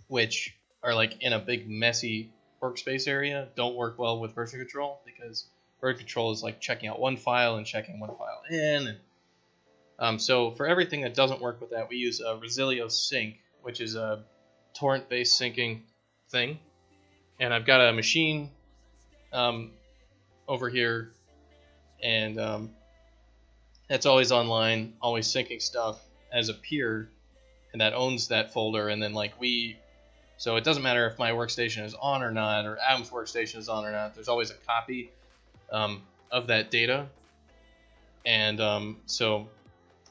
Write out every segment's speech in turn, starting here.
which are like in a big messy workspace area, don't work well with version control, because version control is like checking out one file and checking one file in. And, so for everything that doesn't work with that, we use a Resilio sync, which is a torrent-based syncing thing. And I've got a machine over here, and that's always online, always syncing stuff as a peer, and that owns that folder. And then so it doesn't matter if my workstation is on or not, or Adam's workstation is on or not, there's always a copy of that data. And so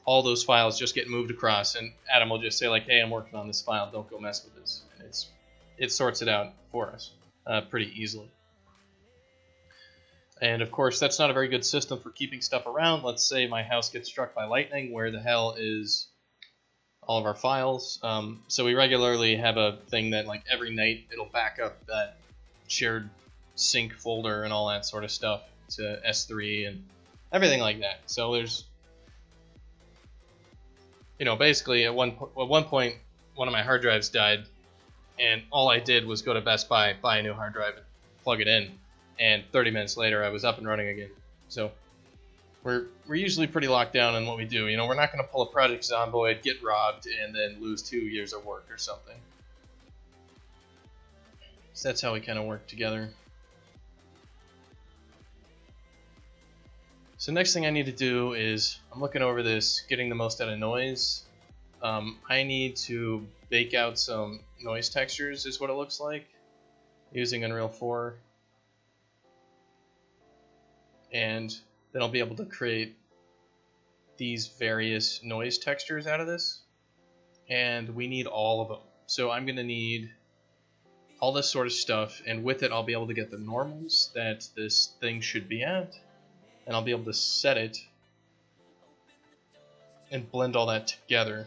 all those files just get moved across, and Adam will just say like, hey, I'm working on this file, don't go mess with this. And it sorts it out for us pretty easily. And of course, that's not a very good system for keeping stuff around. Let's say my house gets struck by lightning. Where the hell is all of our files? So we regularly have a thing that like every night it'll back up that shared sync folder and all that sort of stuff to S3 and everything like that. So there's, basically at one point, one of my hard drives died, and all I did was go to Best Buy, buy a new hard drive, and plug it in. And 30 minutes later, I was up and running again. So we're usually pretty locked down in what we do. We're not going to pull a Project Zomboid, get robbed, and then lose 2 years of work or something. So that's how we kind of work together. So next thing I need to do is, I'm looking over this, getting the most out of noise. I need to bake out some noise textures, is what it looks like, using Unreal 4. And then I'll be able to create these various noise textures out of this. And we need all of them. So I'm going to need all this sort of stuff, and with it I'll be able to get the normals that this thing should be at, and I'll be able to set it and blend all that together.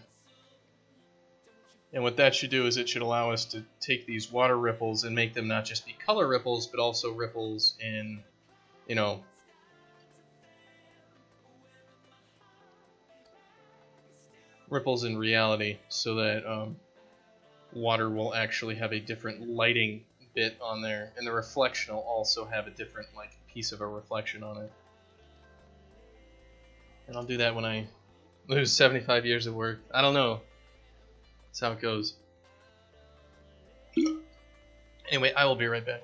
And what that should do is it should allow us to take these water ripples and make them not just be color ripples, but also ripples in, ripples in reality, so that water will actually have a different lighting bit on there, and the reflection will also have a different piece of a reflection on it. And I'll do that when I lose 75 years of work. I don't know. That's how it goes. Anyway, I will be right back.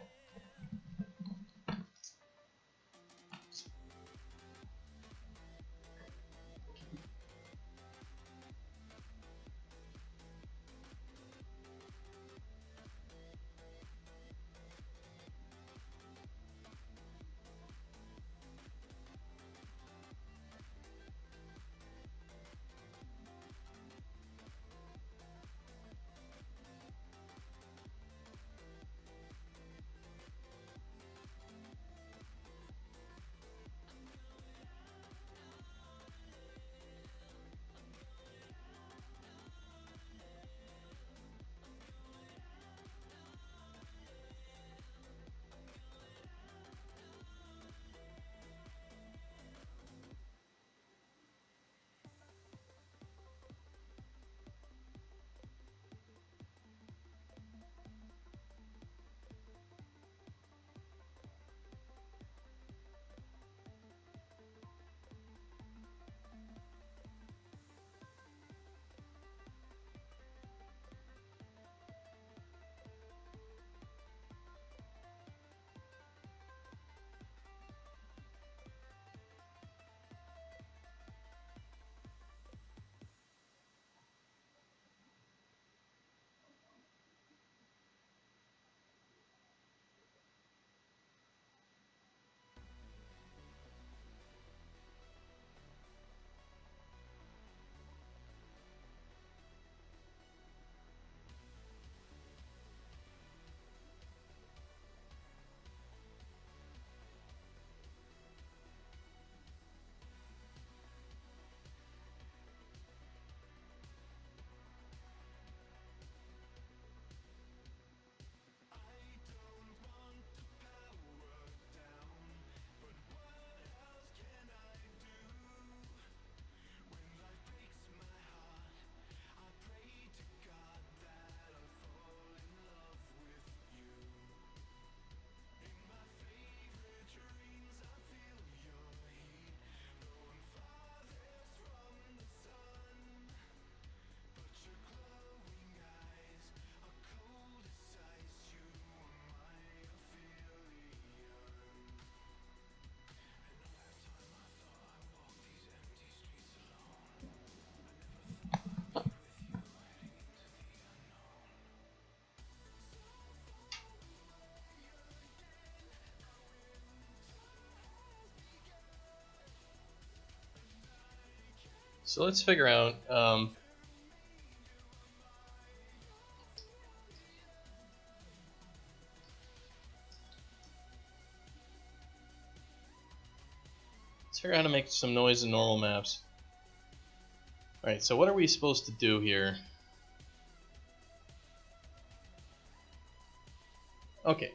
So let's figure out. Let's figure out how to make some noise in normal maps. Alright, so what are we supposed to do here? Okay.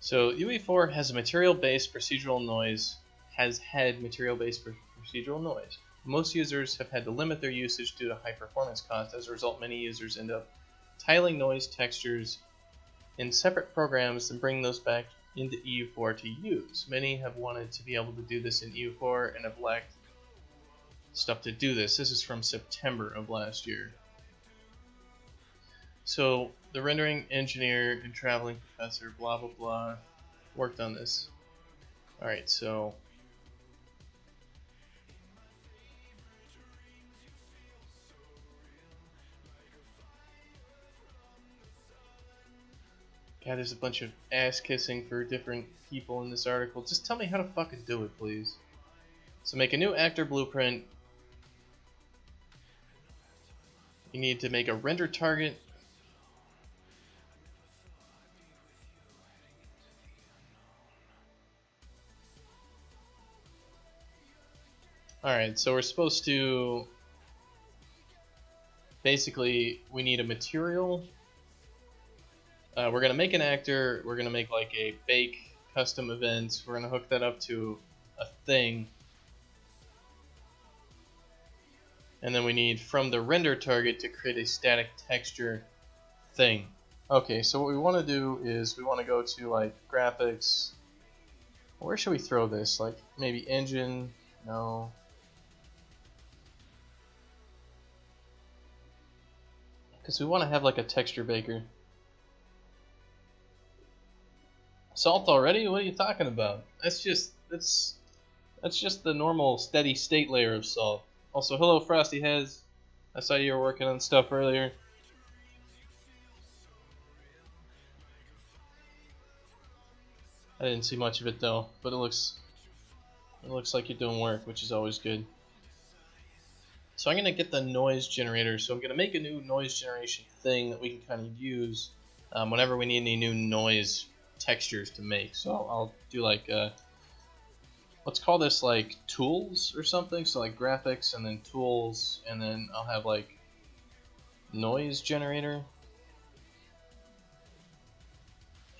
So UE4 has a material-based procedural noise, has had material-based procedural noise. Most users have had to limit their usage due to high performance costs. As a result, many users end up tiling noise textures in separate programs and bring those back into EU4 to use. Many have wanted to be able to do this in EU4 and have lacked stuff to do this. This is from September of last year. So the rendering engineer and traveling professor, blah blah blah, worked on this. Alright, so God, there's a bunch of ass kissing for different people in this article. Just tell me how to fucking do it, please. So make a new actor blueprint. You need to make a render target. Alright, so we're supposed to... Basically, we need a material. We're going to make an actor. We're going to make like a bake custom event. We're going to hook that up to a thing. And then we need from the render target to create a static texture thing. Okay, so what we want to do is we want to go to like graphics. Where should we throw this? Like maybe engine? No. Because we want to have like a texture baker. Salt already? What are you talking about? That's just the normal steady state layer of salt. Also, hello Frosty Hez. I saw you were working on stuff earlier. I didn't see much of it though, but it looks like you're doing work, which is always good. So I'm gonna get the noise generator. So I'm gonna make a new noise generation thing that we can kind of use whenever we need any new noise textures to make. So I'll do like let's call this like tools or something. So like graphics and then tools, and then I'll have like noise generator.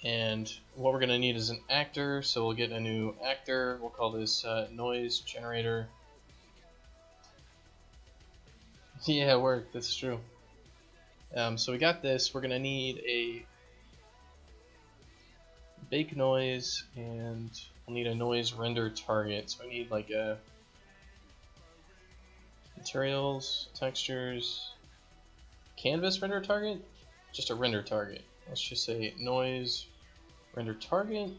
And what we're gonna need is an actor. So we'll get a new actor. We'll call this noise generator. Yeah, it worked. That's true. So we got this. We're gonna need a bake noise, and we'll need a noise render target. So I need like a materials, textures, canvas render target, just a render target. Let's just say noise render target.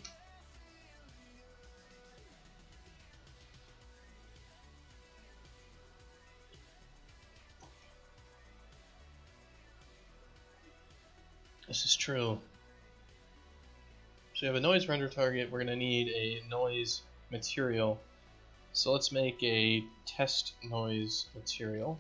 This is true. So we have a noise render target. We're going to need a noise material. So let's make a test noise material.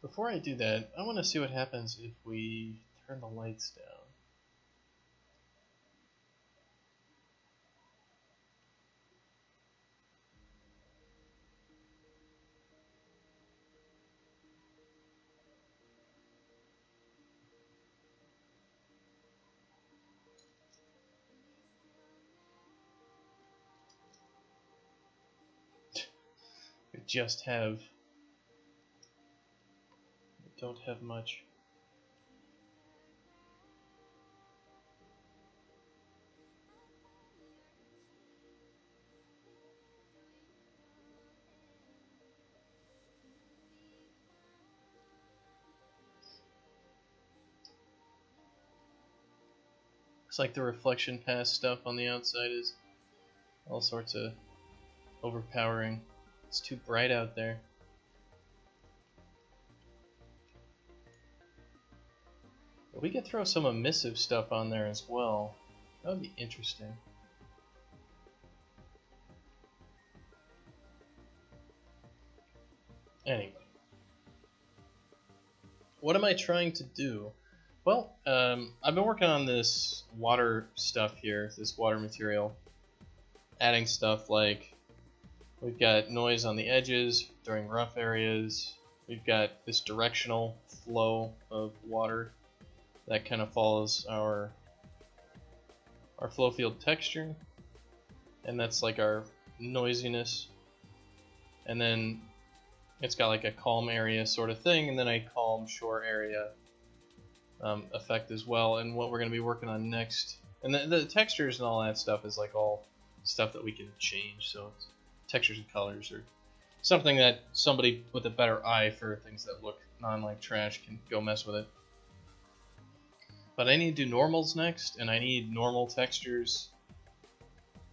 Before I do that, I want to see what happens if we turn the lights down. We just have... we don't have much. Looks like the reflection pass stuff on the outside is all sorts of overpowering. It's too bright out there. But we could throw some emissive stuff on there as well. That would be interesting. Anyway. What am I trying to do? Well, I've been working on this water stuff here, this water material. Adding stuff like, we've got noise on the edges during rough areas. We've got this directional flow of water that kind of follows our flow field texture. And that's like our noisiness. And then it's got like a calm area sort of thing, and then a calm shore area effect as well. And what we're going to be working on next, and the textures and all that stuff is like all stuff that we can change. So it's textures and colors, or something that somebody with a better eye for things that look non-like trash can go mess with it. But I need to do normals next, and I need normal textures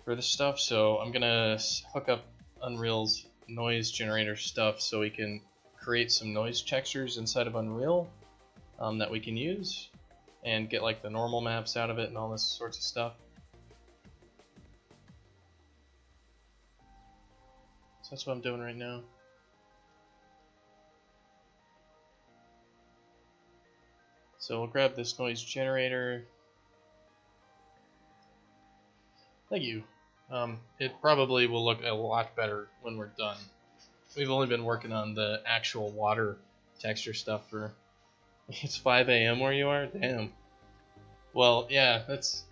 for this stuff. So I'm gonna hook up Unreal's noise generator stuff so we can create some noise textures inside of Unreal that we can use and get like the normal maps out of it and all this sorts of stuff. So that's what I'm doing right now. So we'll grab this noise generator. Thank you. It probably will look a lot better when we're done. We've only been working on the actual water texture stuff for... It's 5 a.m. where you are? Damn. Well, yeah, that's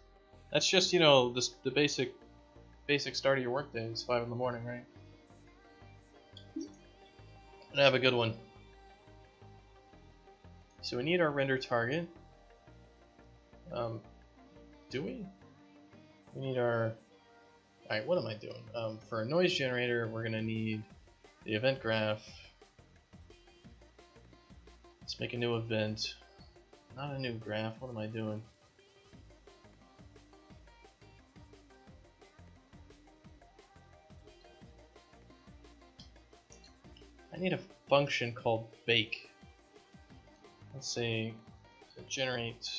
just, you know, the basic start of your workday is 5 in the morning, right? And have a good one. So we need our render target. Do we? We need our... Alright, what am I doing? For a noise generator, we're going to need the event graph. Let's make a new event. Not a new graph. What am I doing? I need a function called bake. Let's say to generate.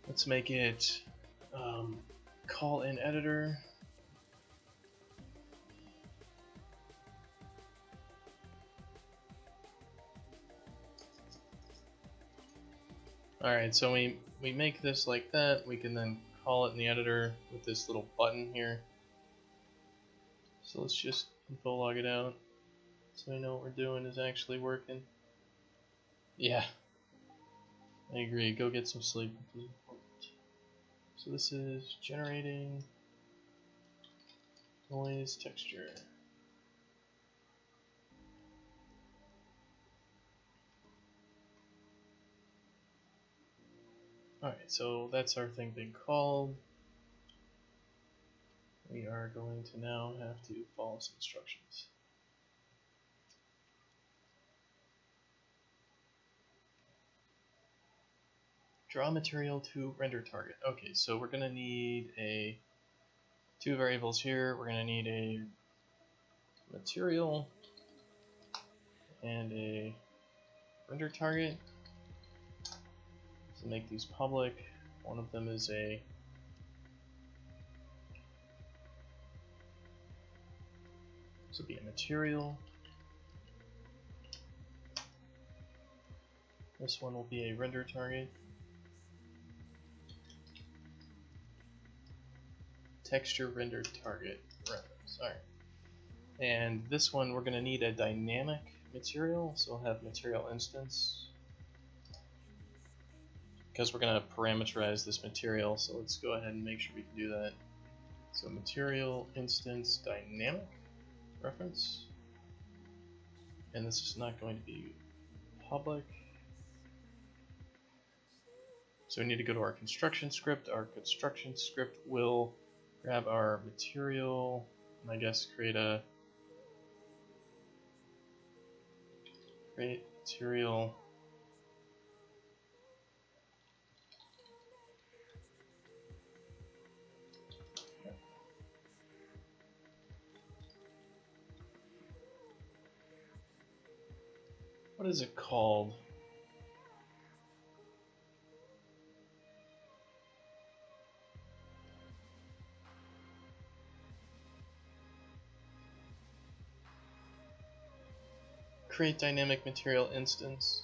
Let's make it call in editor. Alright, so we make this like that. We can then call it in the editor with this little button here. So let's just info log it out so we know what we're doing is actually working. Yeah, I agree. Go get some sleep. So this is generating noise texture. Alright, so that's our thing being called. We are going to now have to follow some instructions. Draw material to render target. Okay, so we're going to need two variables here. We're going to need a material and a render target. So make these public. One of them is this will be a material. This one will be a render target. Texture render target reference. Alright. And this one we're going to need a dynamic material, so we'll have material instance. Because we're going to parameterize this material, so let's go ahead and make sure we can do that. So material instance dynamic reference. And this is not going to be public. So we need to go to our construction script. Our construction script will grab our material and I guess create material. What is it called? Create dynamic material instance.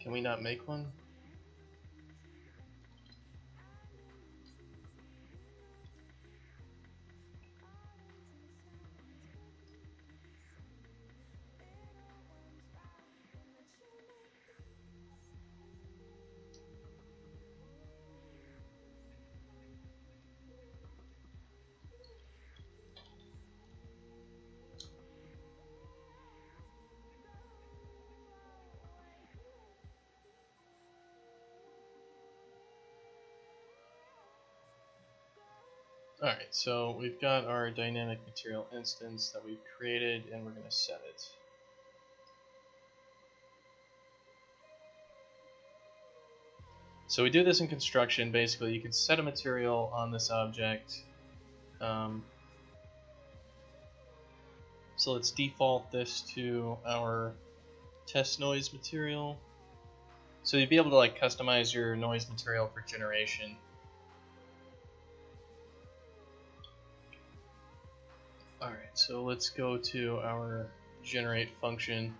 Can we not make one? Alright, so we've got our dynamic material instance that we've created, and we're going to set it. So we do this in construction. Basically, you can set a material on this object. So let's default this to our test noise material. So you'd be able to like customize your noise material for generation. Alright, so let's go to our generate function.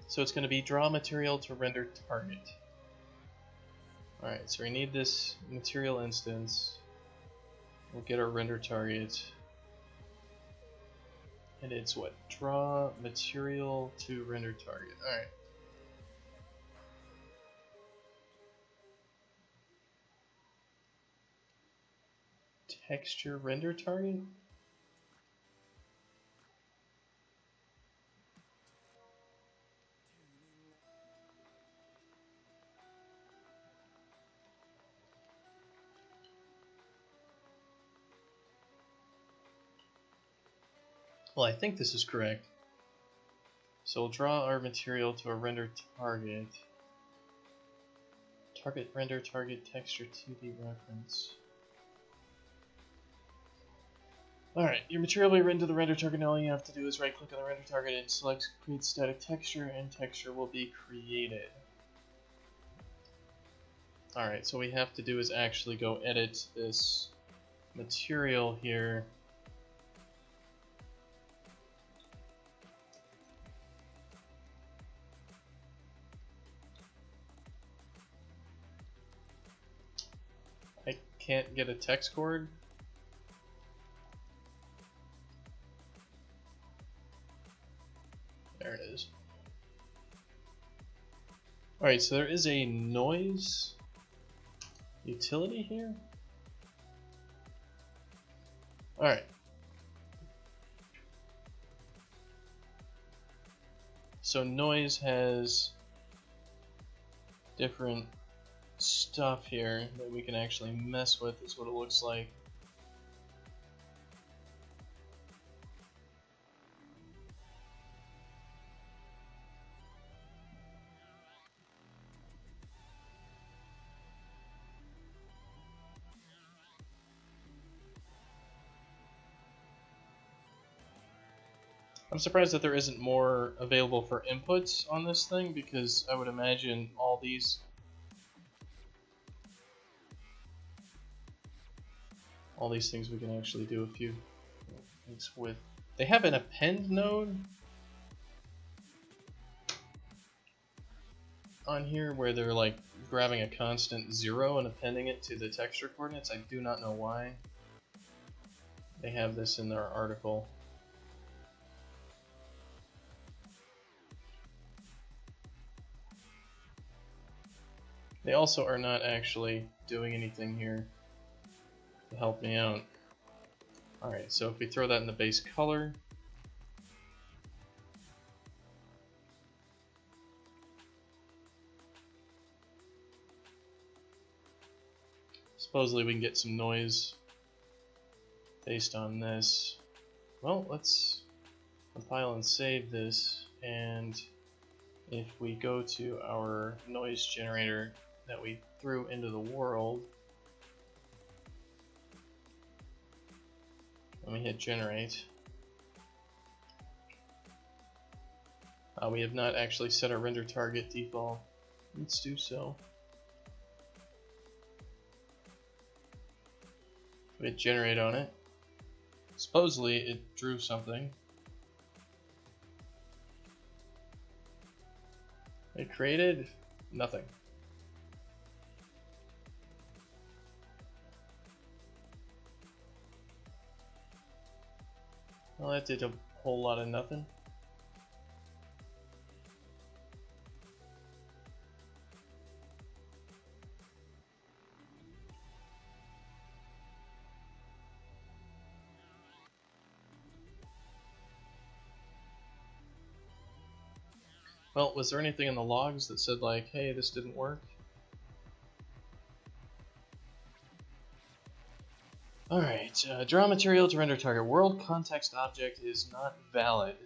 So it's going to be draw material to render target. Alright, so we need this material instance. We'll get our render target. And it's what? Draw material to render target. Alright. Texture render target? Well, I think this is correct. So we'll draw our material to a render target. Target render target texture 2D reference. Alright, your material will be written to the render target, and all you have to do is right click on the render target and select create static texture, and texture will be created. Alright, so what we have to do is actually go edit this material here. I can't get a text chord. There it is. Alright, so there is a noise utility here. Alright. So noise has different stuff here that we can actually mess with, is what it looks like. I'm surprised that there isn't more available for inputs on this thing, because I would imagine all these things we can actually do a few things with. They have an append node on here where they're like grabbing a constant 0 and appending it to the texture coordinates. I do not know why they have this in their article. They also are not actually doing anything here to help me out. Alright, so if we throw that in the base color, supposedly we can get some noise based on this. Well, let's compile and save this, and if we go to our noise generator that we threw into the world, Let me hit generate. We have not actually set our render target default. Let's do so. We hit generate on it. Supposedly it drew something. It created nothing. Well, that did a whole lot of nothing. Well, was there anything in the logs that said like, hey, this didn't work? Alright, draw material to render target. World context object is not valid.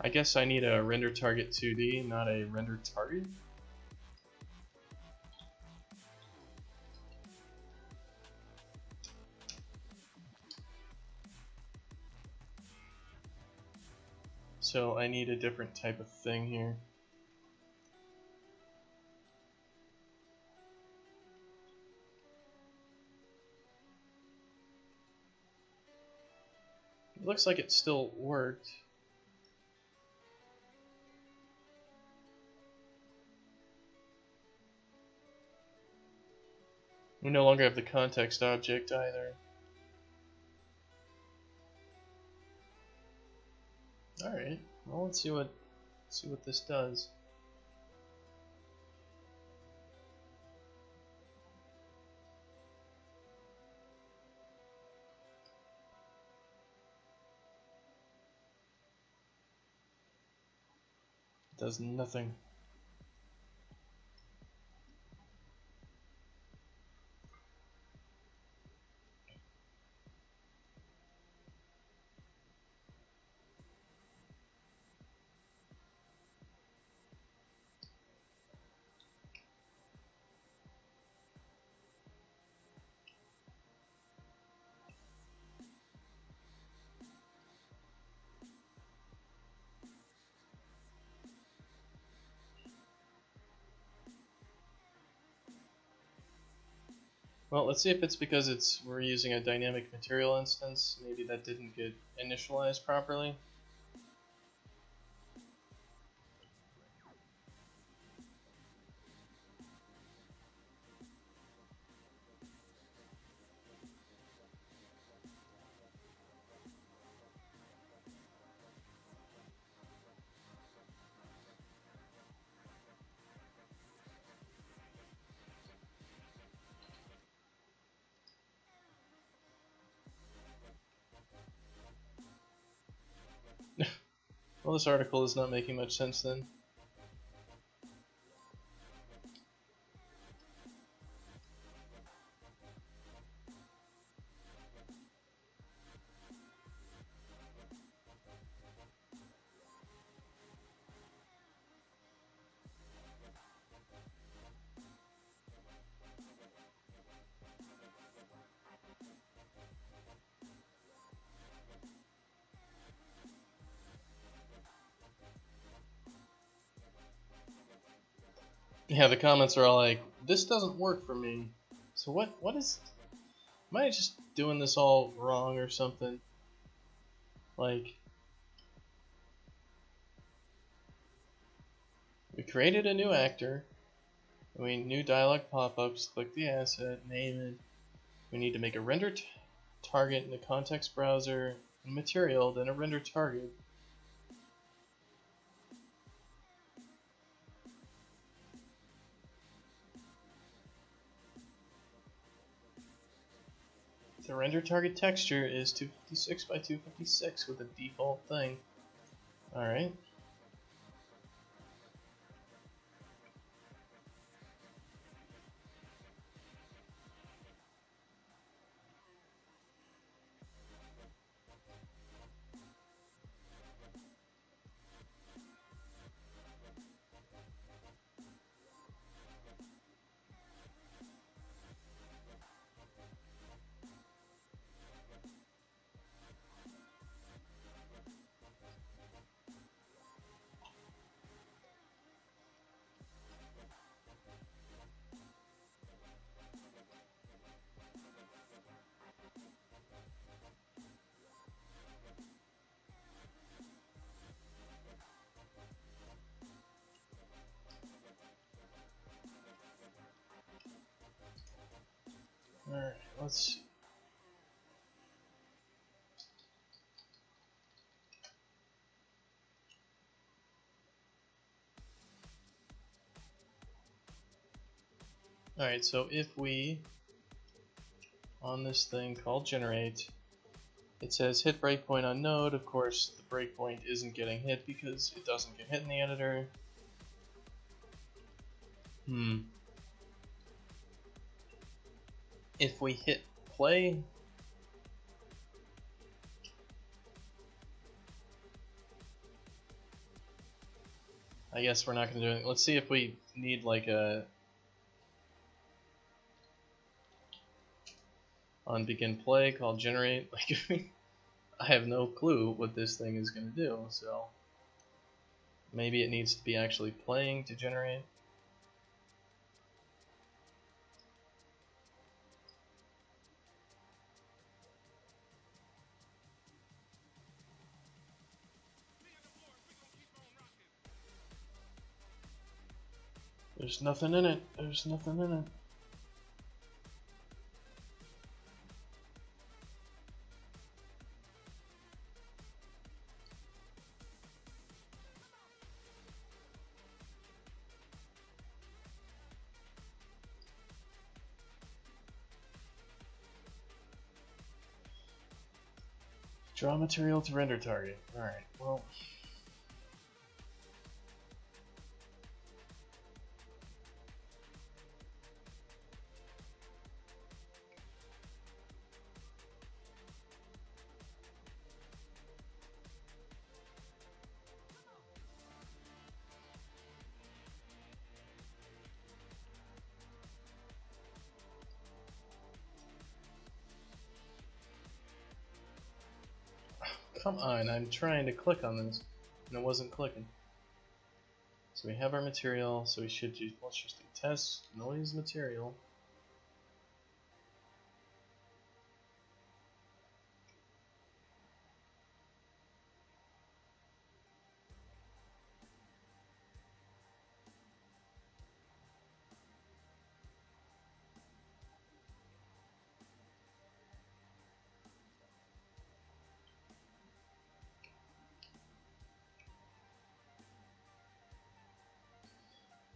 I guess I need a render target 2D, not a render target. So I need a different type of thing here. It looks like it still worked. We no longer have the context object either. Alright, well let's see what this does. It does nothing. Well, let's see if it's because we're using a dynamic material instance. Maybe that didn't get initialized properly. Well, this article is not making much sense then. Yeah, the comments are all like, this doesn't work for me. So what is... Am I just doing this all wrong or something? Like... We created a new actor. New dialog pop-ups, click the asset, name it. We need to make a render target in the context browser, material, then a render target. The render target texture is 256 by 256 with a default thing. Alright. let's see. Alright, so if we, on this thing called generate, it says hit breakpoint on node. Of course, the breakpoint isn't getting hit because it doesn't get hit in the editor. If we hit play, I guess we're not going to do it. Let's see if we need like a on begin play called generate. Like I have no clue what this thing is going to do, so maybe it needs to be actually playing to generate. There's nothing in it. There's nothing in it. Draw material to render target. Alright, well. Come on, I'm trying to click on this and it wasn't clicking. So we have our material, so we should do, let's just do test noise material.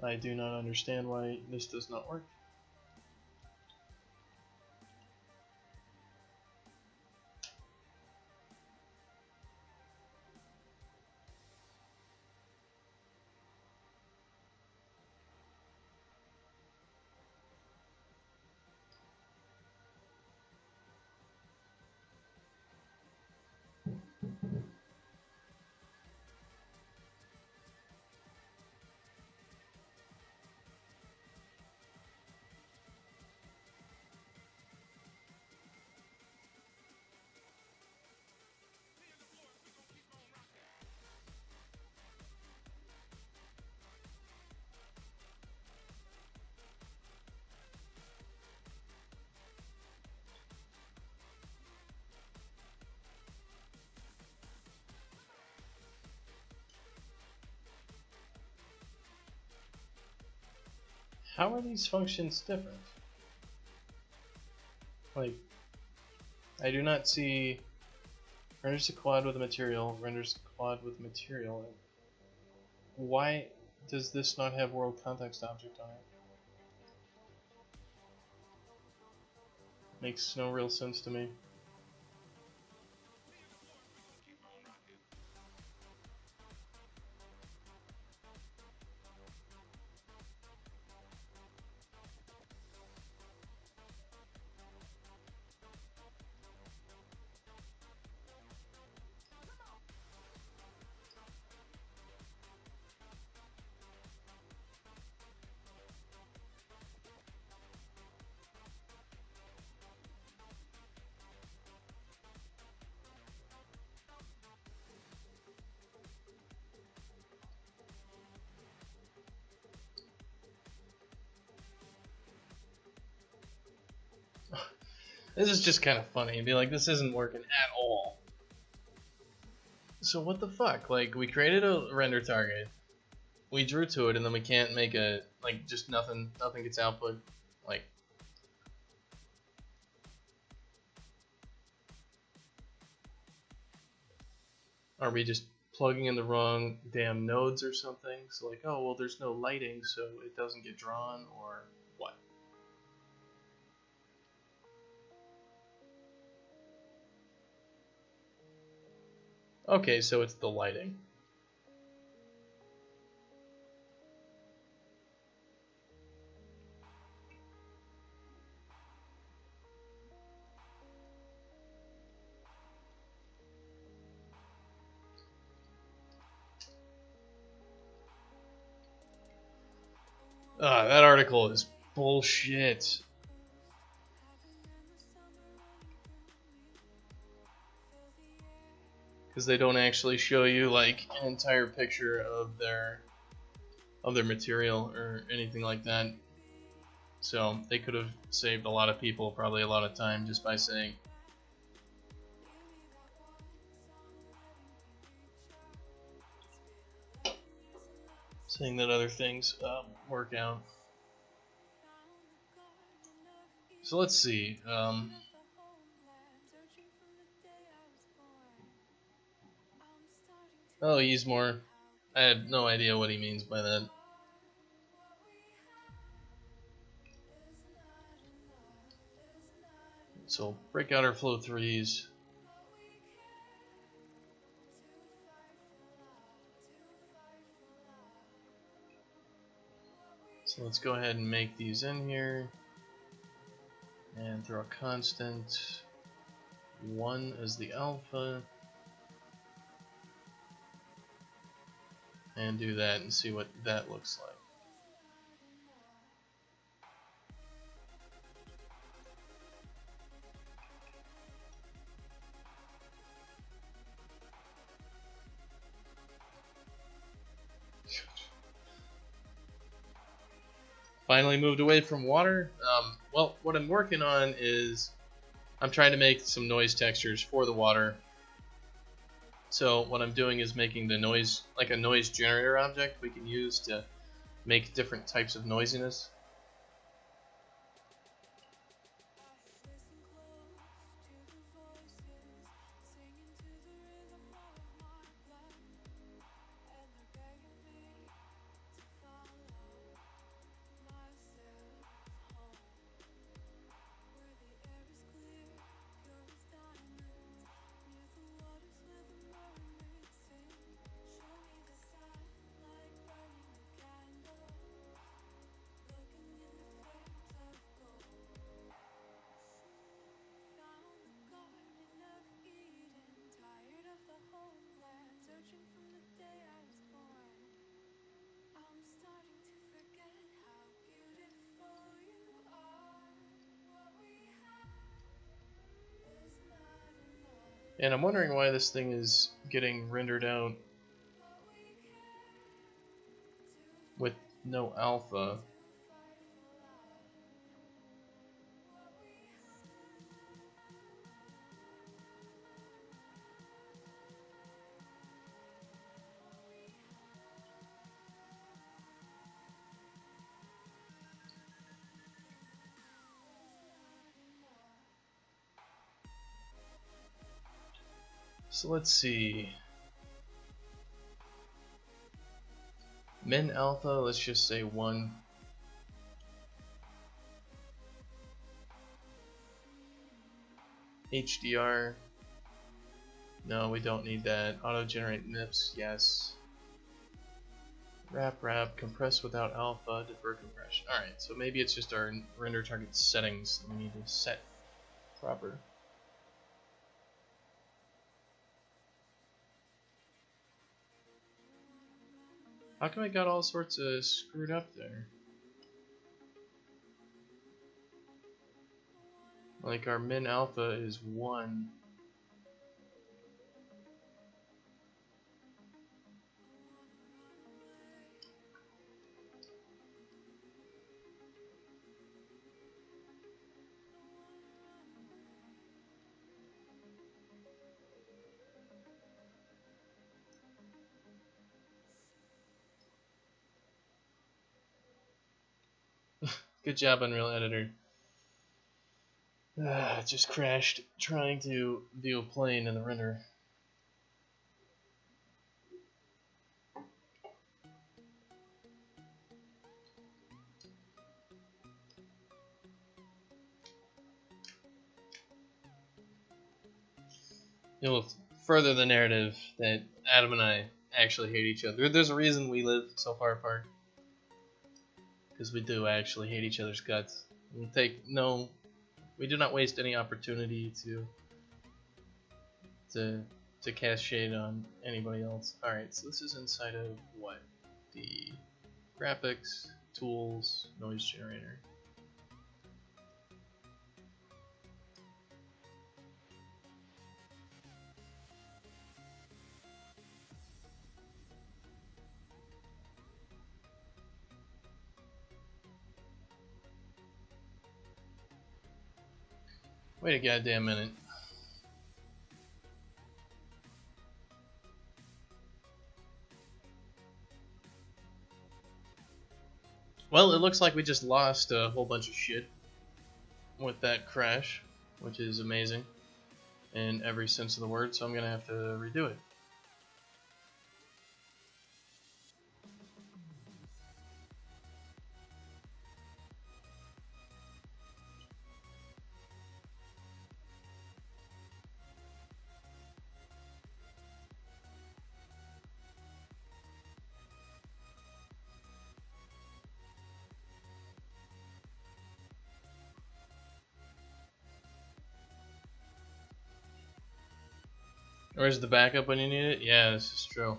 I do not understand why this does not work. How are these functions different? Like, I do not see renders a quad with a material, renders quad with material. Why does this not have world context object on it? Makes no real sense to me. This is just kind of funny. Be like, this isn't working at all. So what the fuck? Like, we created a render target, we drew to it, and then we can't make a, like, just nothing gets output. Like, Are we just plugging in the wrong damn nodes or something? So like, oh, well, there's no lighting, so it doesn't get drawn, or what? Okay, so it's the lighting. That article is bullshit. Because they don't actually show you like an entire picture of their material or anything like that. So they could have saved a lot of people probably a lot of time just by saying that other things work out. So let's see. Oh, he's more. I have no idea what he means by that. So break out our flow 3s. So let's go ahead and make these in here. And throw a constant 1 as the alpha. And do that and see what that looks like. Finally moved away from water. Well, what I'm working on is I'm trying to make some noise textures for the water. So what I'm doing is making the noise like a noise generator object we can use to make different types of noisiness. And I'm wondering why this thing is getting rendered out with no alpha. So let's see. Min alpha, let's just say 1. HDR. No, we don't need that. Auto-generate MIPS, yes. Wrap, compress without alpha, defer compression. Alright, so maybe it's just our render target settings that we need to set proper. How come I got all sorts of screwed up there? Like our min alpha is 1. Good job, Unreal Editor. It just crashed trying to view a plane in the render. You'll further the narrative that Adam and I actually hate each other. There's a reason we live so far apart. Because we do actually hate each other's guts. We do not waste any opportunity to cast shade on anybody else. Alright, so this is inside of what? The graphics, tools, noise generator. Wait a goddamn minute. Well, it looks like we just lost a whole bunch of shit with that crash, which is amazing in every sense of the word, so I'm gonna have to redo it. Where's the backup when you need it? Yeah, this is true.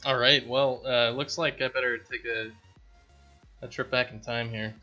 Alright, well, looks like I better take a trip back in time here.